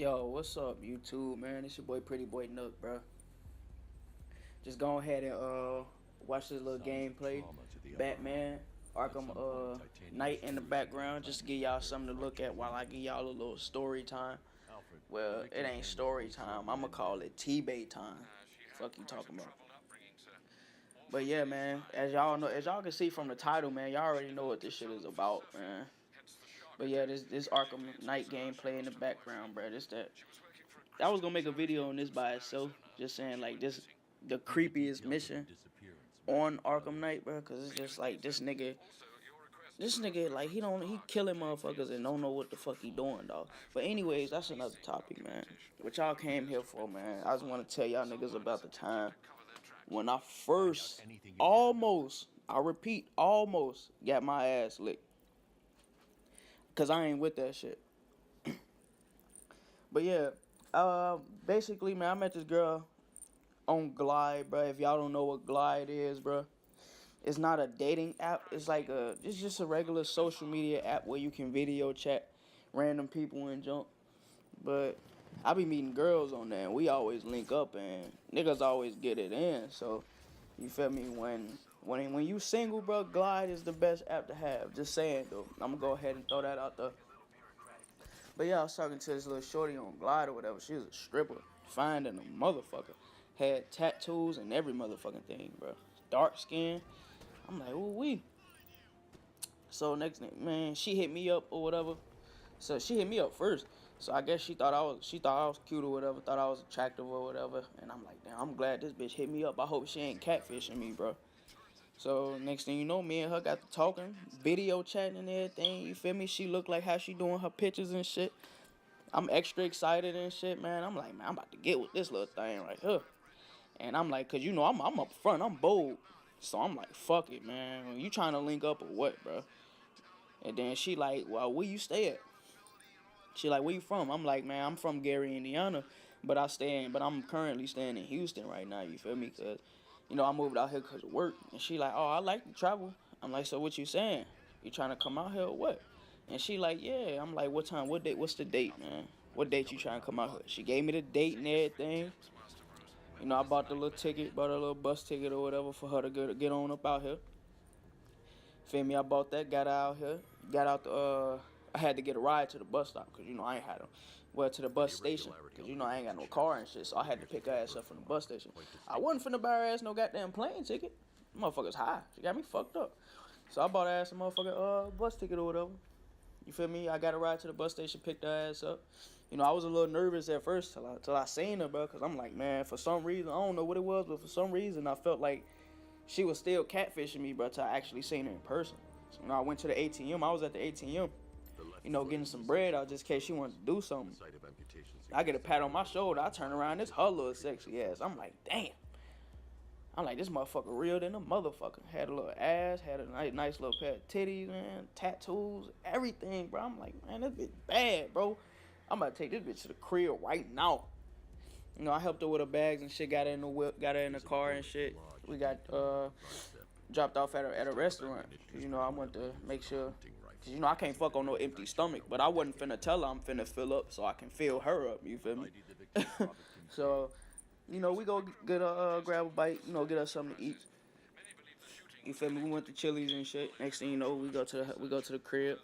Yo, what's up, YouTube, man? It's your boy, Pretty Boy Nook, bro. Just go ahead and watch this little gameplay. Batman, Arkham Knight in the background, just to give y'all something to look at while I give y'all a little story time. Well, it ain't story time. I'ma call it T-Bae time. Fuck you talking about. But yeah, man, as y'all know, as y'all can see from the title, man, y'all already know what this shit is about, man. But yeah, this Arkham Knight gameplay in the background, bro. This that. I was gonna make a video on this by itself, just saying like this the creepiest mission on Arkham Knight, bro. Cause it's just like this nigga like he killing motherfuckers and don't know what the fuck he doing, dog. But anyways, that's another topic, man. What y'all came here for, man? I just want to tell y'all niggas about the time when I first almost, I repeat, almost got my ass licked. Cause I ain't with that shit. But yeah, basically, man, I met this girl on Glide, bro. If y'all don't know what Glide is, bro, it's not a dating app. It's just a regular social media app where you can video chat random people and junk. But I be meeting girls on there, and we always link up, and niggas always get it in. So you feel me? When you single, bro, Glide is the best app to have. Just saying, though. I'm gonna go ahead and throw that out there. But yeah, I was talking to this little shorty on Glide or whatever. She was a stripper, fine than a motherfucker. Had tattoos and every motherfucking thing, bro. Dark skin. I'm like, ooh wee. So next thing, man, she hit me up or whatever. So she hit me up first. So I guess she thought I was cute or whatever, thought I was attractive or whatever. And I'm like, damn, I'm glad this bitch hit me up. I hope she ain't catfishing me, bro. So next thing you know, me and her got to talking, video chatting and everything. You feel me? She looked like how she doing her pictures and shit. I'm extra excited and shit, man. I'm like, man, I'm about to get with this little thing right here. And I'm like, cause you know I'm up front, I'm bold. So I'm like, fuck it, man. You trying to link up or what, bro? And then she like, well, where you stay at? She like, where you from? I'm like, man, I'm from Gary, Indiana, but I'm currently staying in Houston right now. You feel me? Cause, I moved out here cause of work. And she like, oh, I like to travel. I'm like, so what you saying? You trying to come out here or what? And she like, yeah. I'm like, what time? What date? What's the date, man? What date you trying to come out here? She gave me the date and everything. I bought the little ticket, bought a little bus ticket or whatever for her to get on up out here. Feel me? I bought that, got out here, got out I had to get a ride to the bus stop because I ain't had them. Well, to the bus station because I ain't got no car and shit, so I had to pick her ass up from the bus station. I wasn't finna buy her ass no goddamn plane ticket. Motherfucker's high. She got me fucked up. So I bought her ass a motherfucking bus ticket or whatever. You feel me? I got a ride to the bus station, picked her ass up. I was a little nervous at first till I seen her, bro, because I'm like, man, for some reason, I don't know what it was, but for some reason, I felt like she was still catfishing me, bro, till I actually seen her in person. So, I went to the ATM. I was at the ATM, getting some bread out just in case she wanted to do something. I get a pat on my shoulder. I turn around. It's her little sexy ass. I'm like, damn. I'm like, this motherfucker real than a motherfucker. Had a little ass, had a nice little pair of titties, man, tattoos, everything, bro. I'm like, man, this bitch bad, bro. I'm about to take this bitch to the crib right now. I helped her with her bags and shit, got her in the whip, got her in the car and shit. We got dropped off at a restaurant. Cause I wanted to make sure, cause I can't fuck on no empty stomach. But I wasn't finna tell her I'm finna fill up so I can fill her up. You feel me? So, we go get grab a bite. Get us something to eat. You feel me? We went to Chili's and shit. Next thing you know, we go to the crib.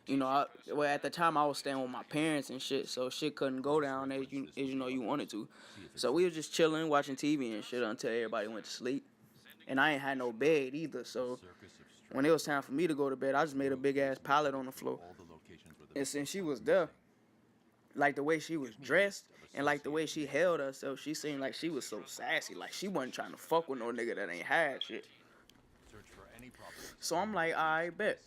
Well, at the time I was staying with my parents and shit, so shit couldn't go down as you wanted to. So we were just chilling, watching TV and shit until everybody went to sleep. And I ain't had no bed either, so when it was time for me to go to bed, I just made a big ass pallet on the floor. And since she was there, like the way she was dressed and like the way she held herself, she seemed like she was so sassy, like she wasn't trying to fuck with no nigga that ain't had shit. So I'm like, I bet.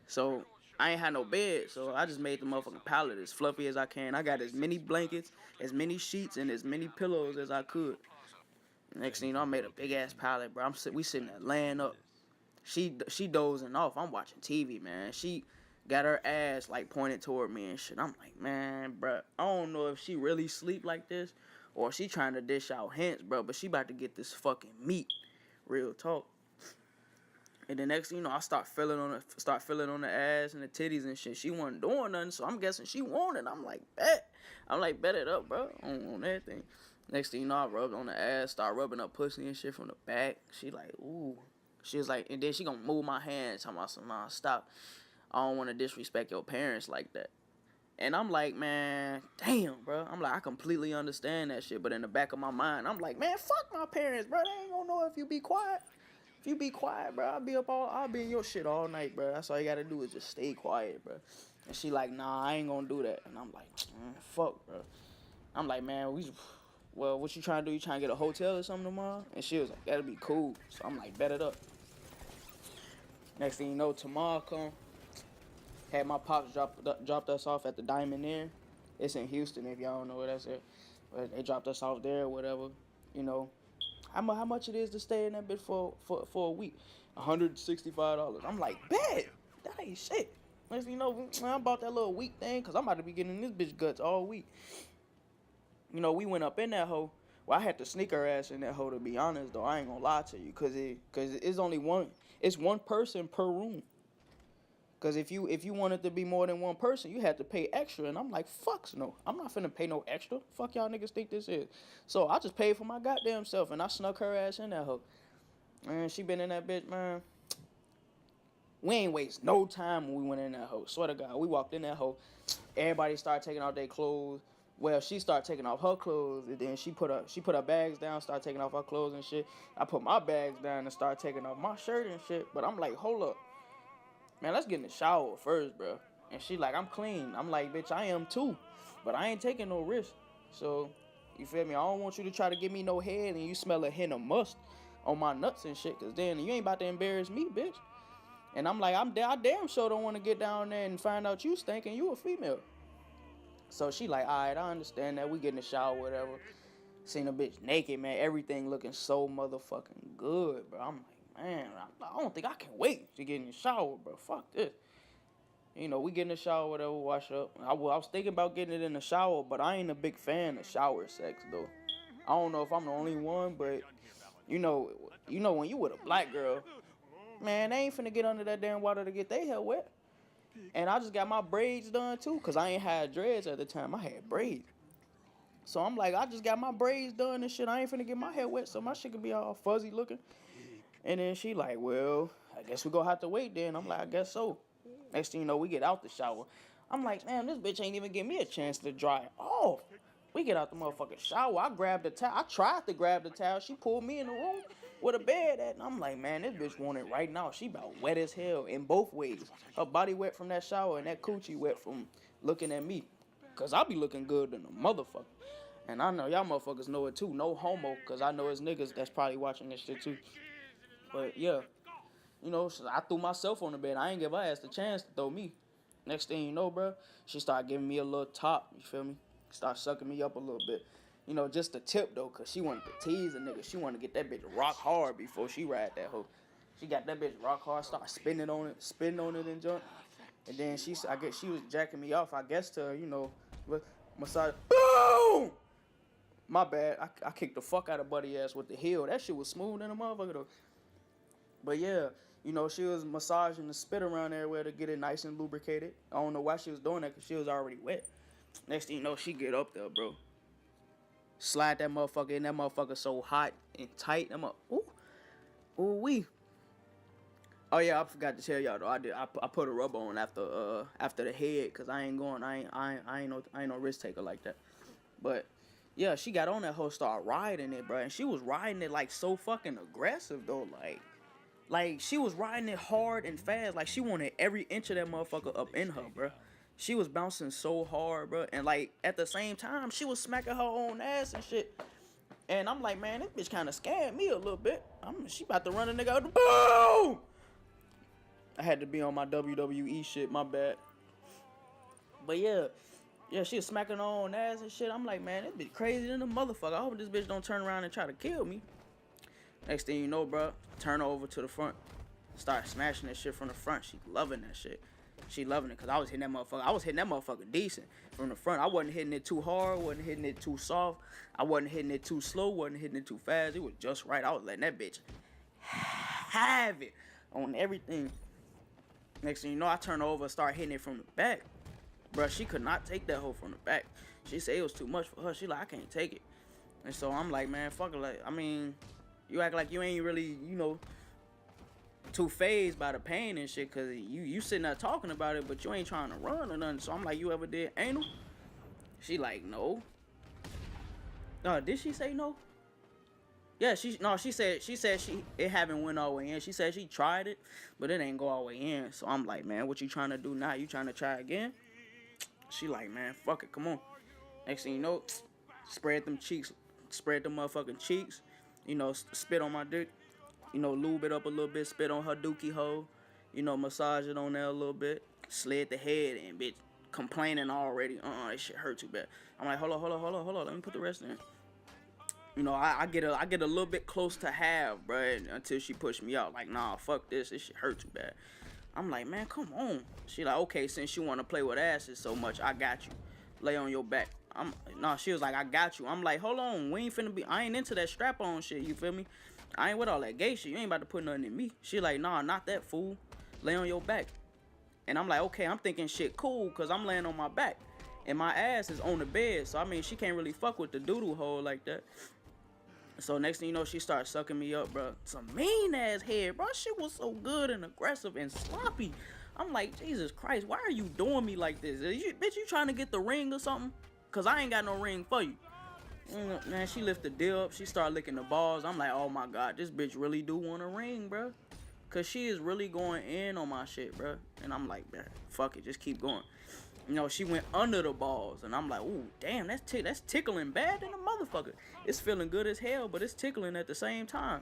So I ain't had no bed, so I just made the motherfucking pallet as fluffy as I can. I got as many blankets, as many sheets, and as many pillows as I could. Next thing you know, I made a big ass pallet, bro. We sitting there laying up. She dozing off. I'm watching TV, man. She got her ass like pointed toward me and shit. I'm like, man, bro, I don't know if she really sleep like this or she trying to dish out hints, bro. But she about to get this fucking meat. Real talk. And the next thing you know, I start feeling on the ass and the titties and shit. She wasn't doing nothing, so I'm guessing she wanted. I'm like, bet. I'm like, bet it up, bro, on everything. Next thing you know, I rubbed on the ass, start rubbing up pussy and shit from the back. She like, ooh. She was like, and then she gonna move my hand, talking about some, nah, stop. I don't want to disrespect your parents like that. And I'm like, man, damn, bro. I'm like, I completely understand that shit. But in the back of my mind, I'm like, man, fuck my parents, bro. They ain't gonna know if you be quiet. If you be quiet, bro, I'll be in your shit all night, bro. That's all you gotta do is just stay quiet, bro. And she like, nah, I ain't gonna do that. And I'm like, fuck, bro. I'm like, man, well, what you trying to do? You trying to get a hotel or something tomorrow? And she was like, that'll be cool. So I'm like, bet it up. Next thing you know, tomorrow come. Had my pops dropped us off at the Diamond Inn. It's in Houston, if y'all don't know where that's at. But they dropped us off there or whatever. You know, how much it is to stay in that bitch for a week? $165. I'm like, bet. That ain't shit. Next thing you know, I bought that little week thing because I'm about to be getting this bitch guts all week. You know, we went up in that hoe. Well, I had to sneak her ass in that hoe, to be honest, though. I ain't gonna lie to you, cause it's only one person per room. Cause if you wanted to be more than one person, you had to pay extra, and I'm like, fucks no, I'm not finna pay no extra. Fuck y'all niggas think this is. So I just paid for my goddamn self, and I snuck her ass in that hoe. Man, she been in that bitch, man. We ain't waste no time when we went in that hoe. Swear to God, we walked in that hoe. Everybody started taking off their clothes. Well, she started taking off her clothes, and then she put her bags down, started taking off her clothes and shit. I put my bags down and started taking off my shirt and shit. But I'm like, hold up, man, let's get in the shower first, bro. And she like, I'm clean. I'm like, bitch, I am too, but I ain't taking no risk. So, you feel me? I don't want you to try to give me no head and you smell a hint of must on my nuts and shit, cause then you ain't about to embarrass me, bitch. And I'm like, I damn sure don't want to get down there and find out you stink and you a female. So she like, all right, I understand that. We get in the shower, whatever. Seen a bitch naked, man. Everything looking so motherfucking good, bro. I'm like, man, I don't think I can wait to get in the shower, bro. Fuck this. You know, we get in the shower, whatever, wash up. I was thinking about getting it in the shower, but I ain't a big fan of shower sex, though. I don't know if I'm the only one, but you know when you with a black girl, man, they ain't finna get under that damn water to get their hair wet. And I just got my braids done too, cause I ain't had dreads at the time. I had braids. So I'm like, I just got my braids done and shit. I ain't finna get my hair wet, so my shit could be all fuzzy looking. And then she like, well, I guess we gonna have to wait then. I'm like, I guess so. Next thing you know, we get out the shower. I'm like, damn, this bitch ain't even give me a chance to dry off. We get out the motherfucking shower. I grabbed the towel. I tried to grab the towel. She pulled me in the room with a bed at, and I'm like, man, this bitch want it right now. She about wet as hell in both ways. Her body wet from that shower and that coochie wet from looking at me. Cause I be looking good than a motherfucker. And I know y'all motherfuckers know it too. No homo, cause I know it's niggas that's probably watching this shit too. But yeah, you know, so I threw myself on the bed. I ain't give her ass the chance to throw me. Next thing you know, bro, she started giving me a little top. You feel me? Start sucking me up a little bit. You know, just the tip, though, because she wanted to tease a nigga. She wanted to get that bitch rock hard before she ride that hoe. She got that bitch rock hard, started spinning on it and junk. And then I guess she was jacking me off, I guess, to, you know, massage. Boom! My bad. I kicked the fuck out of Buddy ass with the heel. That shit was smooth in a motherfucker, though. But yeah, you know, she was massaging the spit around everywhere to get it nice and lubricated. I don't know why she was doing that, because she was already wet. Next thing you know, she get up there, bro. Slide that motherfucker in. That motherfucker so hot and tight. I'm up. Ooh wee. Oh yeah, I forgot to tell y'all though. I put a rubber on after the head, cause I ain't no risk taker like that. But yeah, she got on that hoe, start riding it, bro, and she was riding it like so fucking aggressive though, like she was riding it hard and fast, like she wanted every inch of that motherfucker up in her, bro. She was bouncing so hard, bro. And, like, at the same time, she was smacking her own ass and shit. And I'm like, man, this bitch kind of scared me a little bit. She about to run a nigga out the boom! I had to be on my WWE shit, my bad. But, yeah, she was smacking her own ass and shit. I'm like, man, this bitch crazy than a motherfucker. I hope this bitch don't turn around and try to kill me. Next thing you know, bro, turn her over to the front. Start smashing that shit from the front. She loving that shit. She loving it, because I was hitting that motherfucker decent from the front. I wasn't hitting it too hard, wasn't hitting it too soft. I wasn't hitting it too slow, wasn't hitting it too fast. It was just right. I was letting that bitch have it. on everything. Next thing you know, I turn over, start hitting it from the back. Bruh, she could not take that hoe from the back. She said it was too much for her. She like, I can't take it. And so I'm like, man, fuck it. Like, I mean, you act like you ain't really, you know, too phased by the pain and shit, cause you sitting there talking about it, but you ain't trying to run or nothing. So I'm like, you ever did anal? She like, no. Did she say no? Yeah, she said it haven't went all the way in. She said she tried it, but it ain't go all the way in. So I'm like, man, what you trying to do now? You trying to try again? She like, man, fuck it, come on. Next thing you know, spread them motherfucking cheeks. You know, spit on my dick. You know, lube it up a little bit, spit on her dookie hole. You know, massage it on there a little bit. Slid the head in, bitch. Complaining already. This shit hurt too bad. I'm like, hold on. Let me put the rest in. You know, I get a little bit close to half, bruh, until she pushed me out. Like, nah, fuck this. This shit hurt too bad. I'm like, man, come on. She like, okay, since you want to play with asses so much, I got you. Lay on your back. She was like, I got you. I'm like, hold on. I ain't into that strap-on shit, you feel me? I ain't with all that gay shit. You ain't about to put nothing in me. She like, nah, not that, fool. Lay on your back. And I'm like, okay, I'm thinking shit cool, because I'm laying on my back. And my ass is on the bed. So, I mean, she can't really fuck with the doodle hole like that. So next thing you know, she started sucking me up, bro. Some mean ass head, bro. She was so good and aggressive and sloppy. I'm like, Jesus Christ, why are you doing me like this? Bitch, you trying to get the ring or something? Cause I ain't got no ring for you. Man, she lifted the deal up. She started licking the balls. I'm like, oh my God, this bitch really do want a ring, bro. Cause she is really going in on my shit, bro. And I'm like, man, fuck it, just keep going. You know, she went under the balls, and I'm like, ooh, damn, that's tickling bad than a motherfucker. It's feeling good as hell, but it's tickling at the same time.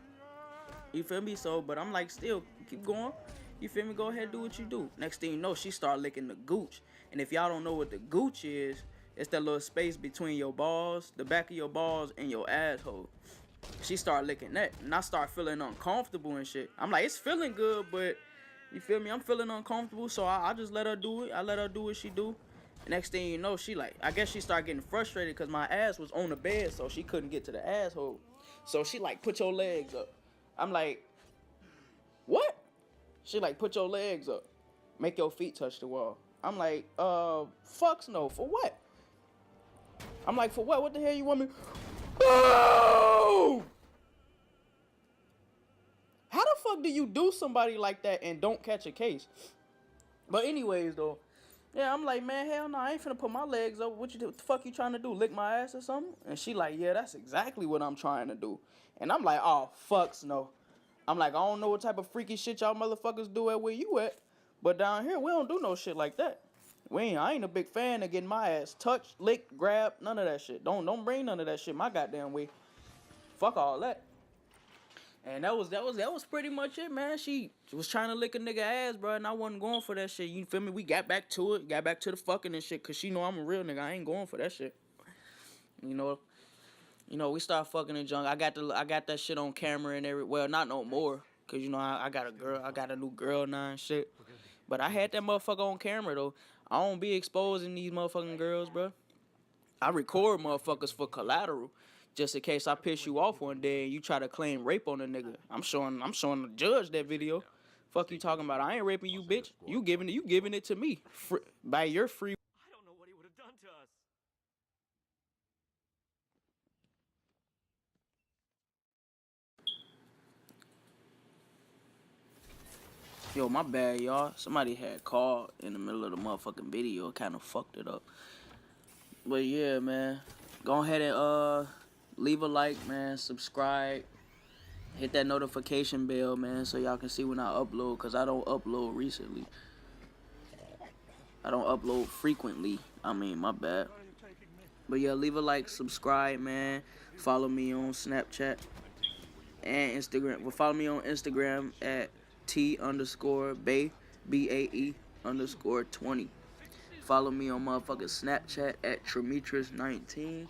You feel me? So, but I'm like, still, keep going. You feel me? Go ahead, do what you do. Next thing you know, she started licking the gooch. And if y'all don't know what the gooch is, it's that little space between your balls, the back of your balls, and your asshole. She started licking that, and I start feeling uncomfortable and shit. I'm like, it's feeling good, but you feel me? I'm feeling uncomfortable, so I just let her do it. I let her do what she do. Next thing you know, she like, I guess she started getting frustrated because my ass was on the bed, so she couldn't get to the asshole. So she like, put your legs up. I'm like, what? She like, put your legs up. Make your feet touch the wall. I'm like, fucks no. For what? I'm like, for what? What the hell you want me? Boom! How the fuck do you do somebody like that and don't catch a case? But anyways, though, yeah, I'm like, man, hell no, I ain't finna put my legs up. What the fuck you trying to do? Lick my ass or something? And she like, yeah, that's exactly what I'm trying to do. And I'm like, oh, fucks no. I'm like, I don't know what type of freaky shit y'all motherfuckers do at where you at, but down here, we don't do no shit like that. I ain't a big fan of getting my ass touched, licked, grabbed, none of that shit. Don't bring none of that shit my goddamn way. Fuck all that. And that was pretty much it, man. She was trying to lick a nigga ass, bro, and I wasn't going for that shit. You feel me? We got back to it, got back to the fucking and shit, cause she know I'm a real nigga. I ain't going for that shit. You know, we start fucking and junk. I got that shit on camera and well, not no more, cause you know I got a new girl now and shit. But I had that motherfucker on camera though. I don't be exposing these motherfucking girls, bro. I record motherfuckers for collateral, just in case I piss you off one day and you try to claim rape on a nigga. I'm showing the judge that video. Fuck you talking about? I ain't raping you, bitch. You giving it to me by your free. I don't know what he would have done to us. Yo, my bad, y'all. Somebody had called in the middle of the motherfucking video. Kind of fucked it up. But yeah, man. Go ahead and leave a like, man. Subscribe. Hit that notification bell, man, so y'all can see when I upload, because I don't upload recently. I don't upload frequently. I mean, my bad. But yeah, leave a like, subscribe, man. Follow me on Snapchat and Instagram. Well, follow me on Instagram at T_Bae, BAE_20. Follow me on motherfucking Snapchat at Tremetris19,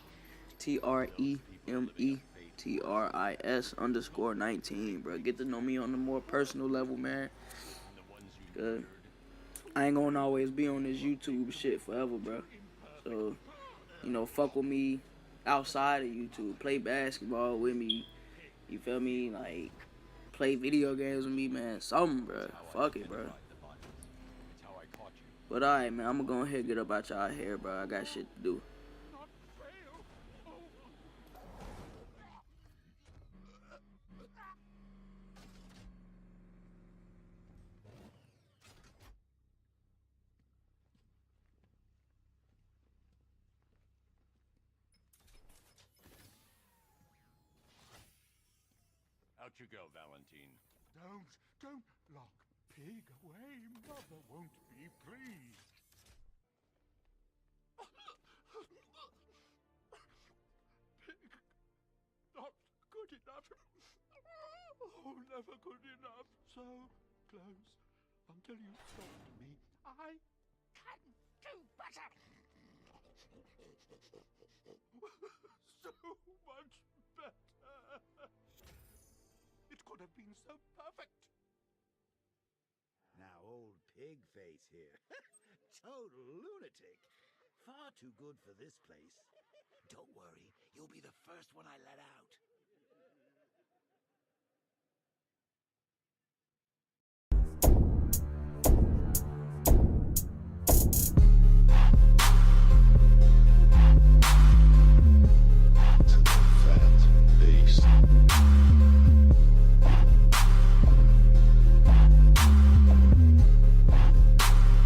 TREMETRIS_19, bro. Get to know me on the more personal level, man. I ain't gonna always be on this YouTube shit forever, bro. So, you know, fuck with me outside of YouTube. Play basketball with me. You feel me? Like, play video games with me, man. Something, bro. Fuck it, bro. But alright, man. I'm gonna go ahead and get up out y'all hair, bro. I got shit to do. Out you go, Valentine. Don't lock Pig away. Mother won't be pleased. Pig, not good enough. Oh, never good enough. So close until you stopped me. I can do better. So much better. It could have been so perfect. Now old pig face here. Total lunatic. Far too good for this place. Don't worry, you'll be the first one I let out.